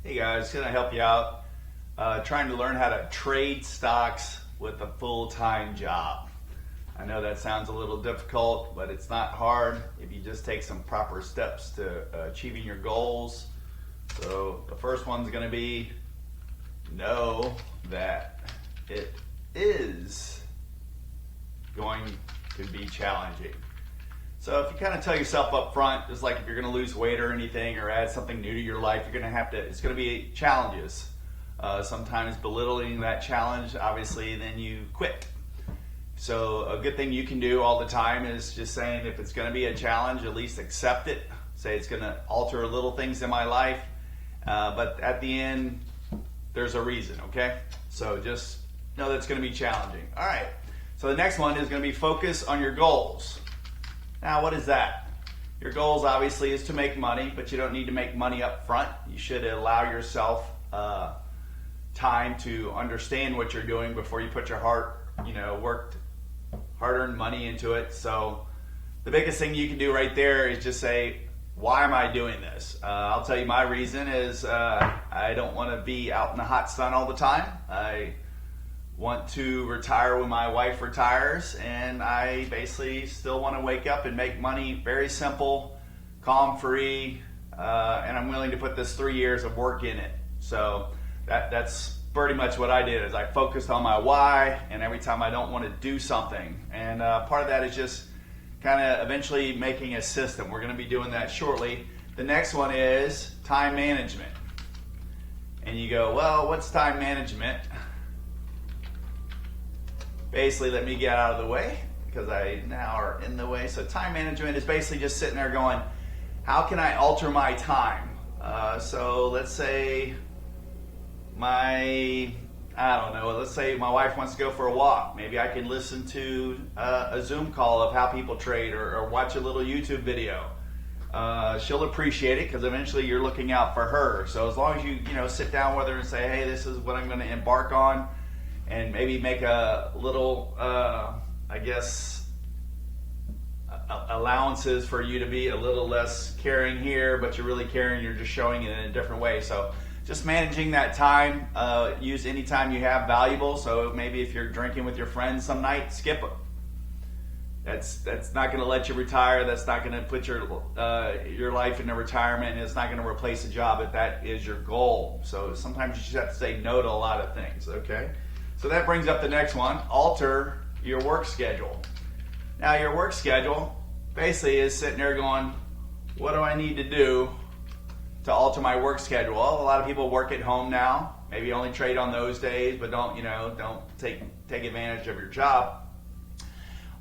Hey guys, gonna help you out. Trying to learn how to trade stocks with a full-time job. I know that sounds a little difficult, but it's not hard if you just take some proper steps to achieving your goals. So the first one's gonna be know that it is going to be challenging. So if you kind of tell yourself up front, just like if you're going to lose weight or anything or add something new to your life, you're going to have to, it's going to be challenges. Sometimes belittling that challenge, obviously, then you quit. So a good thing you can do all the time is just saying if it's going to be a challenge, at least accept it. Say it's going to alter little things in my life, but at the end, there's a reason, okay? So just know that it's going to be challenging. All right, so the next one is going to be focus on your goals. Now, what is that? Your goals obviously is to make money, but you don't need to make money up front. You should allow yourself time to understand what you're doing before you put your hard-earned money into it. So the biggest thing you can do right there is just say, why am I doing this? I'll tell you my reason is I don't want to be out in the hot sun all the time. I want to retire when my wife retires, and I basically still want to wake up and make money. Very simple, calm free, and I'm willing to put this 3 years of work in it. So that's pretty much what I did is I focused on my why, and every time I don't want to do something. And part of that is just kind of eventually making a system. We're going to be doing that shortly. The next one is time management. And you go, well, what's time management? Basically, let me get out of the way because I now are in the way. So time management is basically just sitting there going, how can I alter my time? So let's say let's say my wife wants to go for a walk. Maybe I can listen to a Zoom call of how people trade or watch a little YouTube video. She'll appreciate it because eventually you're looking out for her. So as long as you sit down with her and say, hey, this is what I'm going to embark on, and maybe make a little, allowances for you to be a little less caring here, but you're really caring, you're just showing it in a different way. So just managing that time, use any time you have valuable. So maybe if you're drinking with your friends some night, skip it. That's not going to let you retire. That's not going to put your life into retirement, and it's not going to replace a job if that is your goal. So sometimes you just have to say no to a lot of things, okay? So that brings up the next one, alter your work schedule. Now your work schedule basically is sitting there going, what do I need to do to alter my work schedule? Well, a lot of people work at home now, maybe only trade on those days, but don't take advantage of your job.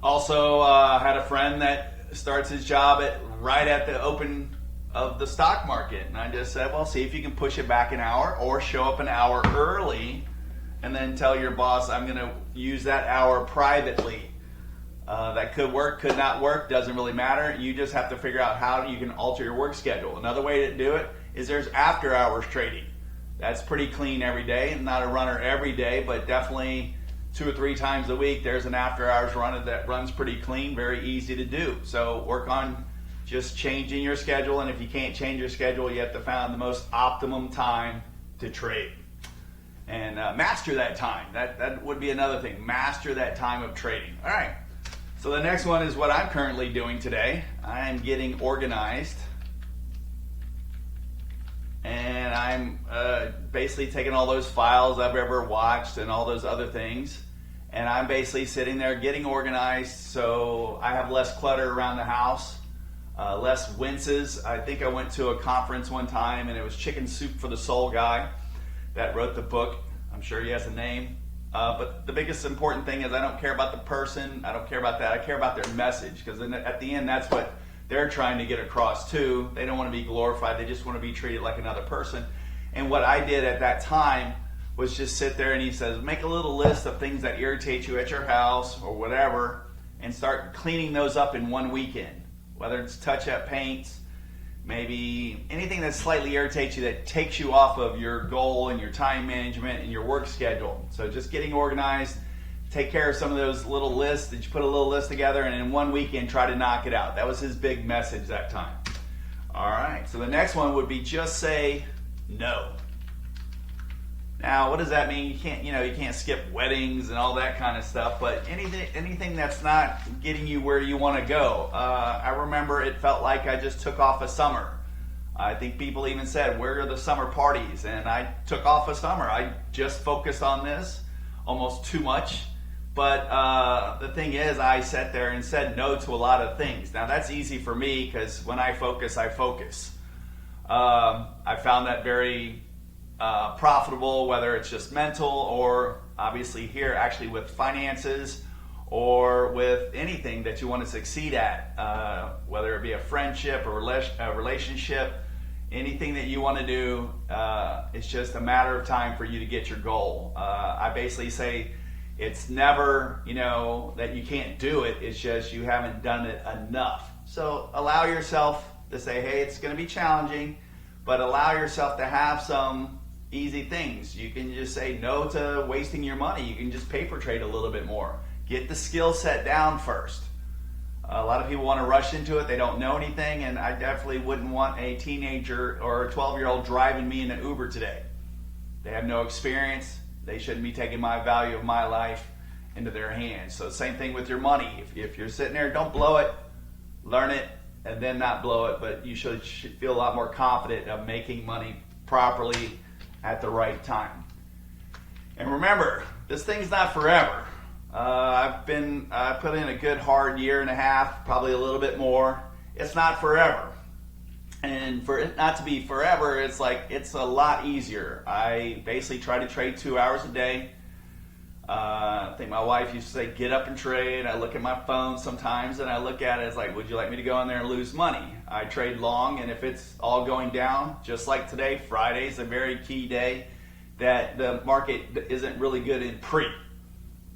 Also, had a friend that starts his job right at the open of the stock market. And I just said, well, see if you can push it back an hour or show up an hour early and then tell your boss, I'm going to use that hour privately. That could work, could not work, doesn't really matter. You just have to figure out how you can alter your work schedule. Another way to do it is there's after hours trading. That's pretty clean every day. I'm not a runner every day, but definitely 2 or 3 times a week there's an after hours run that runs pretty clean, very easy to do. So work on just changing your schedule, and if you can't change your schedule, you have to find the most optimum time to trade. And master that time. That would be another thing. Master that time of trading. All right. So the next one is what I'm currently doing today. I am getting organized. And I'm basically taking all those files I've ever watched and all those other things. And I'm basically sitting there getting organized so I have less clutter around the house, less winces. I think I went to a conference one time and it was Chicken Soup for the Soul guy that wrote the book. I'm sure he has a name. But the biggest important thing is I don't care about the person. I don't care about that. I care about their message, because at the end, that's what they're trying to get across too. They don't want to be glorified. They just want to be treated like another person. And what I did at that time was just sit there, and he says, make a little list of things that irritate you at your house or whatever, and start cleaning those up in one weekend. Whether it's touch-up paints, maybe anything that slightly irritates you that takes you off of your goal and your time management and your work schedule. So just getting organized, take care of some of those little lists that you put a little list together, and in one weekend try to knock it out. That was his big message that time. All right, so the next one would be just say no. Now, what does that mean? You can't skip weddings and all that kind of stuff, but anything that's not getting you where you want to go. I remember it felt like I just took off a summer. I think people even said, where are the summer parties? And I took off a summer. I just focused on this almost too much. But the thing is, I sat there and said no to a lot of things. Now, that's easy for me because when I focus, I focus. I found that very profitable, whether it's just mental or obviously here actually with finances or with anything that you want to succeed at, whether it be a friendship or a relationship, anything that you want to do, it's just a matter of time for you to get your goal. I basically say it's never, that you can't do it. It's just you haven't done it enough. So allow yourself to say, hey, it's going to be challenging, but allow yourself to have some easy things. You can just say no to wasting your money. You can just paper trade a little bit more. Get the skill set down first. A lot of people want to rush into it. They don't know anything, and I definitely wouldn't want a teenager or a 12-year-old driving me in an Uber today. They have no experience. They shouldn't be taking my value of my life into their hands. So same thing with your money. If you're sitting there, don't blow it. Learn it, and then not blow it, but you should feel a lot more confident of making money properly at the right time. And remember, this thing's not forever. I put in a good hard year and a half, probably a little bit more. It's not forever. And for it not to be forever, it's a lot easier. I basically try to trade 2 hours a day. I think my wife used to say, get up and trade. I look at my phone sometimes and I look at it as would you like me to go in there and lose money? I trade long, and if it's all going down, just like today, Friday's a very key day that the market isn't really good in pre.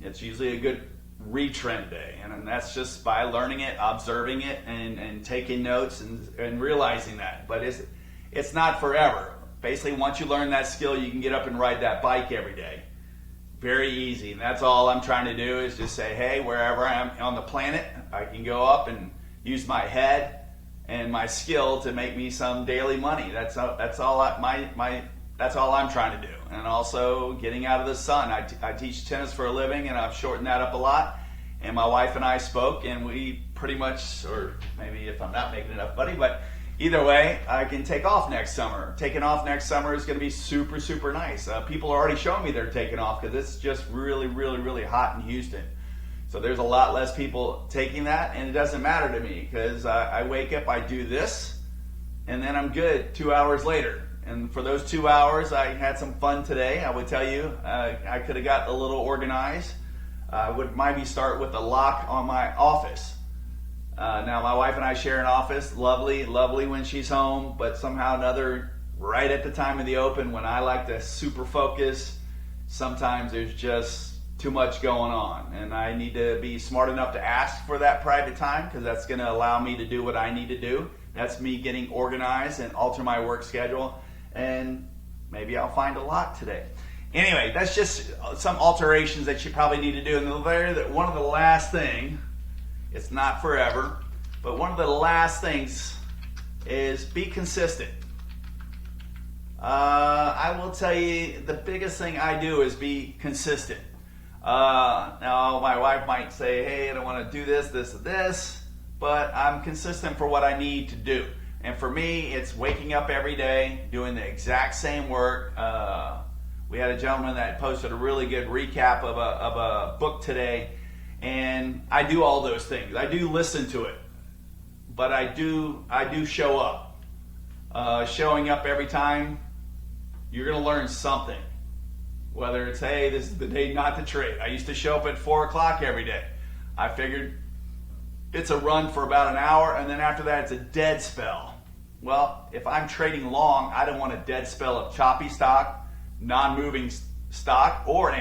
It's usually a good retrend day, and that's just by learning it, observing it, and taking notes and realizing that. But it's not forever. Basically, once you learn that skill, you can get up and ride that bike every day. Very easy, and that's all I'm trying to do is just say, hey, wherever I am on the planet, I can go up and use my head and my skill to make me some daily money. That's all I'm trying to do. And also getting out of the sun. I teach tennis for a living, and I've shortened that up a lot. And my wife and I spoke, and we pretty much, or maybe if I'm not making enough money, but either way, I can take off next summer. Taking off next summer is going to be super, super nice. People are already showing me they're taking off because it's just really, really, really hot in Houston. So there's a lot less people taking that, and it doesn't matter to me because I wake up, I do this, and then I'm good 2 hours later. And for those 2 hours, I had some fun today. I would tell you, I could have got a little organized. I would maybe start with a lock on my office. Now, my wife and I share an office. Lovely, lovely when she's home, but somehow or another, right at the time of the open, when I like to super focus, sometimes there's just too much going on. And I need to be smart enough to ask for that private time because that's going to allow me to do what I need to do. That's me getting organized and alter my work schedule. And maybe I'll find a lot today. Anyway, that's just some alterations that you probably need to do. And one of the last thing, it's not forever, but one of the last things is be consistent. I will tell you the biggest thing I do is be consistent. Now my wife might say, hey, I don't want to do this, this, and this, but I'm consistent for what I need to do. And for me, it's waking up every day, doing the exact same work. We had a gentleman that posted a really good recap of a book today, and I do all those things. I do listen to it, but I do show up. Showing up every time, you're going to learn something. Whether it's, hey, this is the day not to trade. I used to show up at 4 o'clock every day. I figured it's a run for about an hour, and then after that, it's a dead spell. Well, if I'm trading long, I don't want a dead spell of choppy stock, non-moving stock, or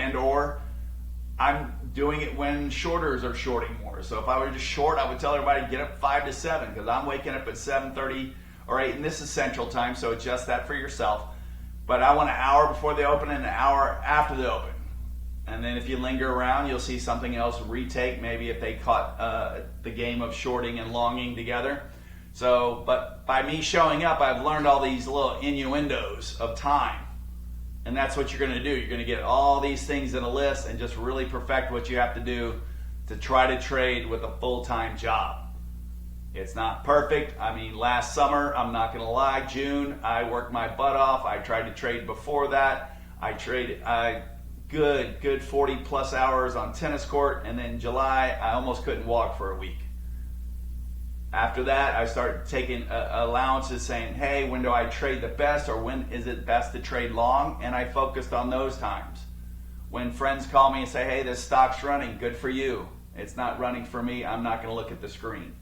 I'm doing it when shorters are shorting more. So if I were to short, I would tell everybody to get up 5 to 7 because I'm waking up at 7:30 or 8, and this is Central Time, so adjust that for yourself. But I want an hour before the open and an hour after the open. And then if you linger around, you'll see something else retake, maybe if they caught the game of shorting and longing together. So, but by me showing up, I've learned all these little innuendos of time. And that's what you're going to do. You're going to get all these things in a list and just really perfect what you have to do to try to trade with a full-time job. It's not perfect. I mean, last summer, I'm not going to lie, June, I worked my butt off. I tried to trade before that. I traded good 40 plus hours on tennis court. And then July, I almost couldn't walk for a week. After that, I started taking allowances saying, hey, when do I trade the best, or when is it best to trade long? And I focused on those times. When friends call me and say, hey, this stock's running, good for you. It's not running for me. I'm not going to look at the screen.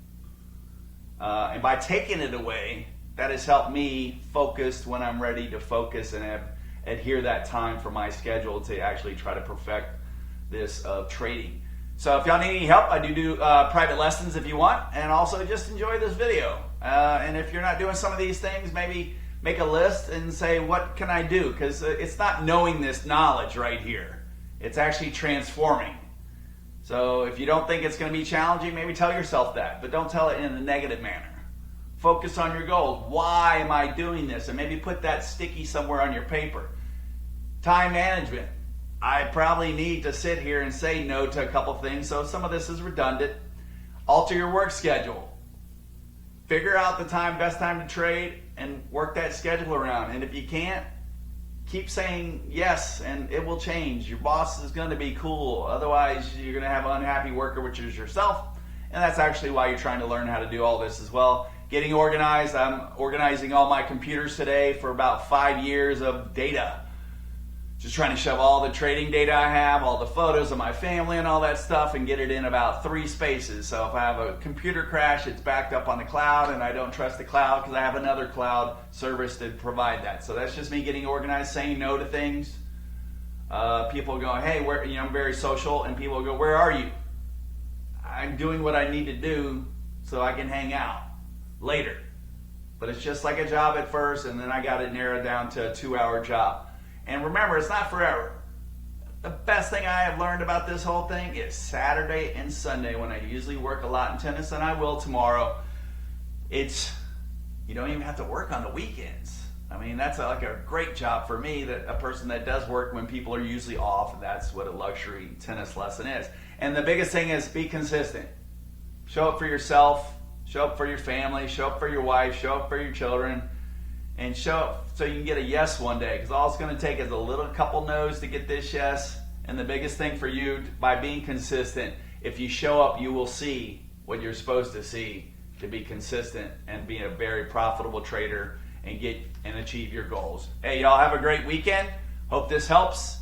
And by taking it away, that has helped me focus when I'm ready to focus and adhere that time for my schedule to actually try to perfect this trading. So if y'all need any help, I do private lessons if you want, and also just enjoy this video. And if you're not doing some of these things, maybe make a list and say, what can I do? Because it's not knowing this knowledge right here. It's actually transforming. So if you don't think it's going to be challenging, maybe tell yourself that, but don't tell it in a negative manner. Focus on your goals. Why am I doing this? And maybe put that sticky somewhere on your paper. Time management. I probably need to sit here and say no to a couple things, so some of this is redundant. Alter your work schedule. Figure out the best time to trade, and work that schedule around. And if you can't, keep saying yes, and it will change. Your boss is going to be cool. Otherwise, you're going to have an unhappy worker, which is yourself. And that's actually why you're trying to learn how to do all this as well. Getting organized. I'm organizing all my computers today for about 5 years of data. Just trying to shove all the trading data I have, all the photos of my family and all that stuff, and get it in about 3 spaces. So if I have a computer crash, it's backed up on the cloud, and I don't trust the cloud because I have another cloud service to provide that. So that's just me getting organized, saying no to things. People go, hey, I'm very social, and people go, where are you? I'm doing what I need to do so I can hang out later. But it's just like a job at first, and then I got it narrowed down to a 2-hour job. And remember, it's not forever. The best thing I have learned about this whole thing is Saturday and Sunday, when I usually work a lot in tennis, and I will tomorrow. You don't even have to work on the weekends. I mean, that's like a great job for me, that a person that does work when people are usually off, and that's what a luxury tennis lesson is. And the biggest thing is be consistent. Show up for yourself, show up for your family, show up for your wife, show up for your children, and show up so you can get a yes one day, because all it's going to take is a couple no's to get this yes. And the biggest thing for you, by being consistent, if you show up, you will see what you're supposed to see to be consistent and be a very profitable trader and get and achieve your goals. Hey, y'all have a great weekend. Hope this helps.